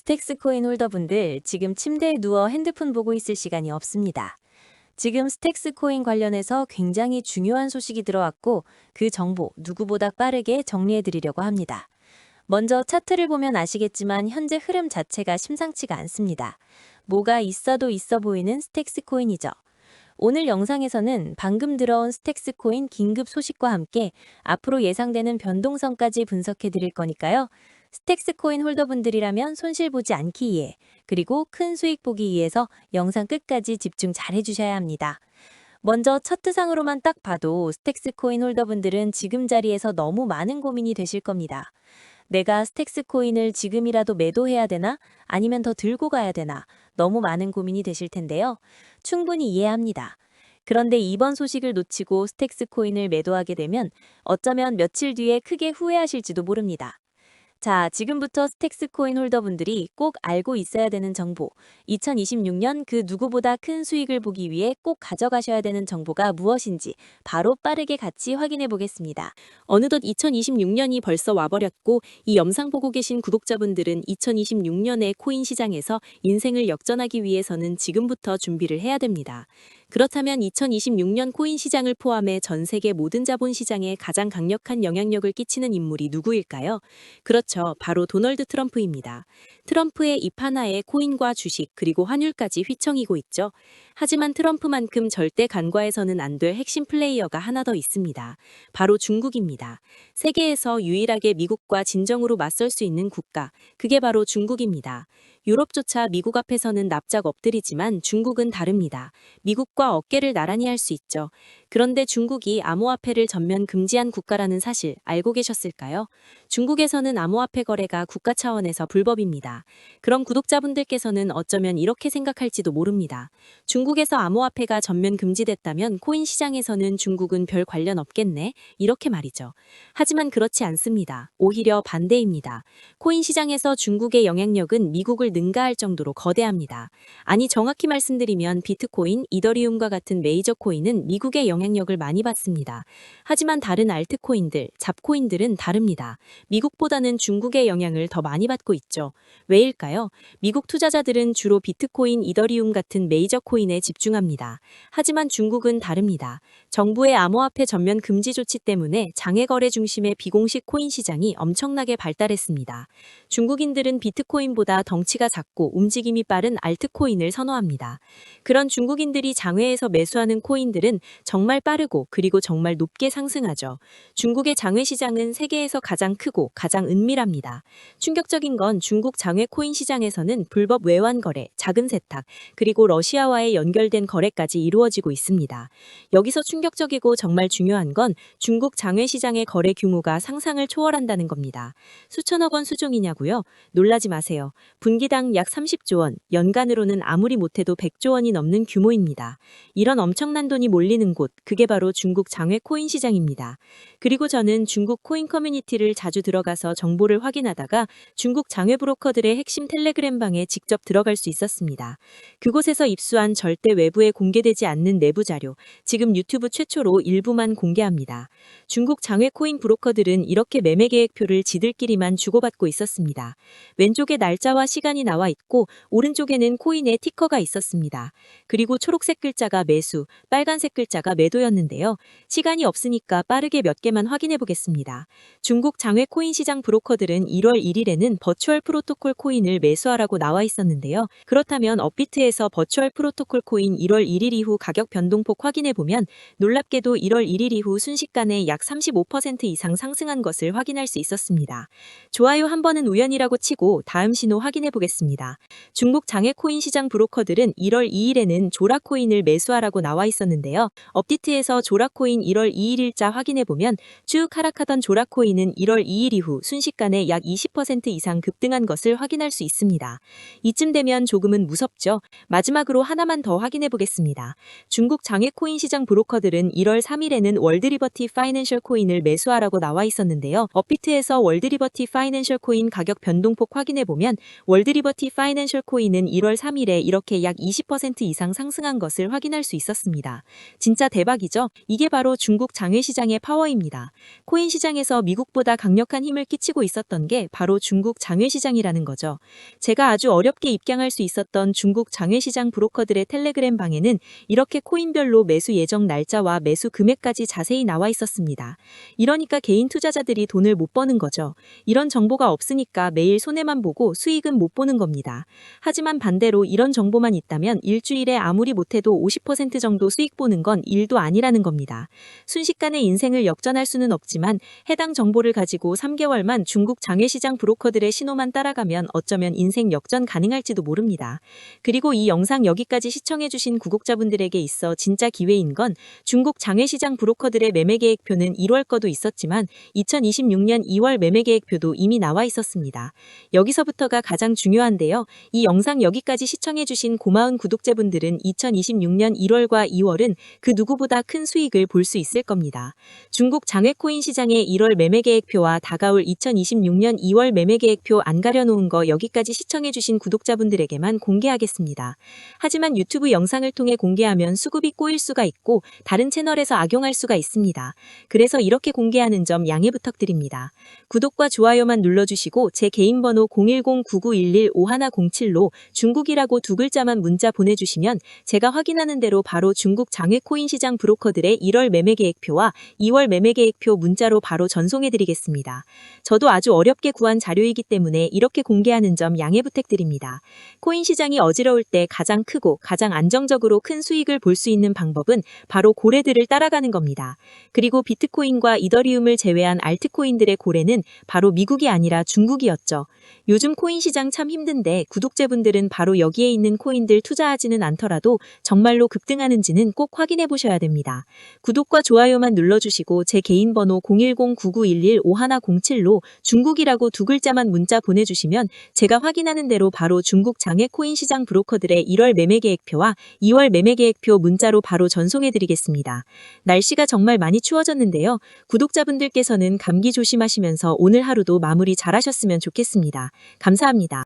스택스 코인 홀더분들, 지금 침대에 누워 핸드폰 보고 있을 시간이 없습니다. 지금 스택스 코인 관련해서 굉장히 중요한 소식이 들어왔고, 그 정보 누구보다 빠르게 정리해 드리려고 합니다. 먼저 차트를 보면 아시겠지만 현재 흐름 자체가 심상치가 않습니다. 뭐가 있어도 있어 보이는 스택스 코인이죠. 오늘 영상에서는 방금 들어온 스택스 코인 긴급 소식과 함께 앞으로 예상되는 변동성까지 분석해 드릴 거니까요. 스택스 코인 홀더분들이라면 손실 보지 않기 위해, 그리고 큰 수익 보기 위해서 영상 끝까지 집중 잘 해주셔야 합니다. 먼저 차트상으로만 딱 봐도 스택스 코인 홀더분들은 지금 자리에서 너무 많은 고민이 되실 겁니다. 내가 스택스 코인을 지금이라도 매도해야 되나? 아니면 더 들고 가야 되나? 너무 많은 고민이 되실 텐데요. 충분히 이해합니다. 그런데 이번 소식을 놓치고 스택스 코인을 매도하게 되면 어쩌면 며칠 뒤에 크게 후회하실지도 모릅니다. 자, 지금부터 스택스 코인 홀더분들이 꼭 알고 있어야 되는 정보, 2026년 그 누구보다 큰 수익을 보기 위해 꼭 가져가셔야 되는 정보가 무엇인지 바로 빠르게 같이 확인해 보겠습니다. 어느덧 2026년이 벌써 와버렸고, 이 영상 보고 계신 구독자분들은 2026년의 코인 시장에서 인생을 역전하기 위해서는 지금부터 준비를 해야 됩니다. 그렇다면 2026년 코인 시장을 포함해 전 세계 모든 자본 시장에 가장 강력한 영향력을 끼치는 인물이 누구일까요? 그렇죠. 바로 도널드 트럼프입니다. 트럼프의 입 하나에 코인과 주식 그리고 환율까지 휘청이고 있죠. 하지만 트럼프만큼 절대 간과해서는 안 될 핵심 플레이어가 하나 더 있습니다. 바로 중국입니다. 세계에서 유일하게 미국과 진정으로 맞설 수 있는 국가, 그게 바로 중국입니다. 유럽조차 미국 앞에서는 납작 엎드리지만 중국은 다릅니다. 미국과 어깨를 나란히 할 수 있죠. 그런데 중국이 암호화폐를 전면 금지한 국가라는 사실 알고 계셨을까요? 중국에서는 암호화폐 거래가 국가 차원에서 불법입니다. 그럼 구독자분들께서는 어쩌면 이렇게 생각할지도 모릅니다. 중국에서 암호화폐가 전면 금지됐다면 코인 시장에서는 중국은 별 관련 없겠네? 이렇게 말이죠. 하지만 그렇지 않습니다. 오히려 반대입니다. 코인 시장에서 중국의 영향력은 미국을 능가할 정도로 거대합니다. 아니, 정확히 말씀드리면 비트코인, 이더리움과 같은 메이저 코인은 미국의 영향력을 많이 받습니다. 하지만 다른 알트코인들, 잡코인들은 다릅니다. 미국보다는 중국의 영향을 더 많이 받고 있죠. 왜일까요? 미국 투자자들은 주로 비트코인, 이더리움 같은 메이저 코인에 집중합니다. 하지만 중국은 다릅니다. 정부의 암호화폐 전면 금지 조치 때문에 장외 거래 중심의 비공식 코인 시장이 엄청나게 발달했습니다. 중국인들은 비트코인보다 덩치가 작고 움직임이 빠른 알트코인을 선호합니다. 그런 중국인들이 장외에서 매수하는 코인들은 정말 빠르고 그리고 정말 높게 상승하죠. 중국의 장외 시장은 세계에서 가장 크고 가장 은밀합니다. 충격적인 건 중국 장외 코인 시장에서는 불법 외환 거래, 자금 세탁, 그리고 러시아와의 연결된 거래까지 이루어지고 있습니다. 여기서 충격적이고 정말 중요한 건 중국 장외 시장의 거래 규모가 상상을 초월한다는 겁니다. 수천억 원 수준이냐고요? 놀라지 마세요. 분기당 약 30조 원, 연간으로는 아무리 못해도 100조 원이 넘는 규모입니다. 이런 엄청난 돈이 몰리는 곳, 그게 바로 중국 장외 코인 시장입니다. 그리고 저는 중국 코인 커뮤니티를 자주 들어가서 정보를 확인하다가 중국 장외 브로커들의 핵심 텔레그램 방에 직접 들어갈 수 있었습니다. 그곳에서 입수한 절대 외부에 공개되지 않는 내부 자료, 지금 유튜브 최초로 일부만 공개합니다. 중국 장외 코인 브로커들은 이렇게 매매 계획표를 지들끼리만 주고받고 있었습니다. 왼쪽에 날짜와 시간이 나와 있고 오른쪽에는 코인의 티커가 있었습니다. 그리고 초록색 글자가 매수, 빨간색 글자가 매도였는데요. 시간이 없으니까 빠르게 몇 개만 확인해 보겠습니다. 중국 장외 코인 시장 브로커들은 1월 1일에는 버추얼 프로토콜 코인을 매수하라고 나와 있었는데요. 그렇다면 업비트에서 버추얼 프로토콜 코인 1월 1일 이후 가격 변동폭 확인해 보면 놀랍게도 1월 1일 이후 순식간에 약 35% 이상 상승한 것을 확인할 수 있었습니다. 좋아요 한 번은 우연이라고 치고 다음 신호 확인해 보겠습니다. 중국 장외 코인 시장 브로커들은 1월 2일에는 조라 코인을 매수하라고 나와 있었는데요. 업비트에서 조라 코인 1월 2일 일자 확인해 보면 쭉 하락하던 조라 코인은 1월 2일 이후 순식간에 약 20% 이상 급등한 것을 확인할 수 있습니다. 이쯤 되면 조금은 무섭죠? 마지막으로 하나만 더 확인해 보겠습니다. 중국 장외 코인 시장 브로커들은 1월 3일에는 월드리버티 파이낸셜 코인을 매수하라고 나와 있었는데요. 업비트에서 월드리버티 파이낸셜 코인 가격 변동폭 확인해 보면 월드리버티 파이낸셜 코인은 1월 3일에 이렇게 약 20% 이상 상승한 것을 확인할 수 있었습니다. 진짜 대박 대박이죠. 이게 바로 중국 장외시장의 파워입니다. 코인 시장에서 미국보다 강력한 힘을 끼치고 있었던 게 바로 중국 장외시장이라는 거죠. 제가 아주 어렵게 입장할 수 있었던 중국 장외시장 브로커들의 텔레그램 방에는 이렇게 코인별로 매수 예정 날짜와 매수 금액까지 자세히 나와 있었습니다. 이러니까 개인 투자자들이 돈을 못 버는 거죠. 이런 정보가 없으니까 매일 손해만 보고 수익은 못 보는 겁니다. 하지만 반대로 이런 정보만 있다면 일주일에 아무리 못해도 50% 정도 수익 보는 건 일도 아니라는 겁니다. 순식간에 인생을 역전할 수는 없지만 해당 정보를 가지고 3개월만 중국 장외시장 브로커들의 신호만 따라가면 어쩌면 인생 역전 가능할지도 모릅니다. 그리고 이 영상 여기까지 시청해주신 구독자분들에게 있어 진짜 기회인 건 중국 장외시장 브로커들의 매매 계획표는 1월 거도 있었지만 2026년 2월 매매 계획표도 이미 나와 있었습니다. 여기서부터가 가장 중요한데요. 이 영상 여기까지 시청해주신 고마운 구독자분들은 2026년 1월과 2월은 그 누구보다 큰 수익을 볼 수 있을 겁니다. 중국 장외코인 시장의 1월 매매 계획표와 다가올 2026년 2월 매매 계획표 안 가려놓은 거 여기까지 시청해주신 구독자분들에게만 공개하겠습니다. 하지만 유튜브 영상을 통해 공개하면 수급이 꼬일 수가 있고 다른 채널에서 악용할 수가 있습니다. 그래서 이렇게 공개하는 점 양해 부탁드립니다. 구독과 좋아요만 눌러주시고 제 개인 번호 010-9911-5107로 중국이라고 두 글자만 문자 보내주시면 제가 확인하는 대로 바로 중국 장외코인 시장 브로커들의 1월 매매 계획표와 2월 매매 계획표 문자로 바로 전송해드리겠습니다. 저도 아주 어렵게 구한 자료이기 때문에 이렇게 공개하는 점 양해 부탁드립니다. 코인 시장이 어지러울 때 가장 크고 가장 안정적으로 큰 수익을 볼 수 있는 방법은 바로 고래들을 따라가는 겁니다. 그리고 비트코인과 이더리움을 제외한 알트코인들의 고래는 바로 미국이 아니라 중국이었죠. 요즘 코인 시장 참 힘든데 구독자분들은 바로 여기에 있는 코인들 투자하지는 않더라도 정말로 급등하는지는 꼭 확인해 보셔야 됩니다. 구독과 좋아요만 눌러주시고 제 개인 번호 010-9911-5107로 중국이라고 두 글자만 문자 보내주시면 제가 확인하는 대로 바로 중국 장외 코인 시장 브로커들의 1월 매매 계획표와 2월 매매 계획표 문자로 바로 전송해드리겠습니다. 날씨가 정말 많이 추워졌는데요. 구독자분들께서는 감기 조심하시면서 오늘 하루도 마무리 잘하셨으면 좋겠습니다. 감사합니다.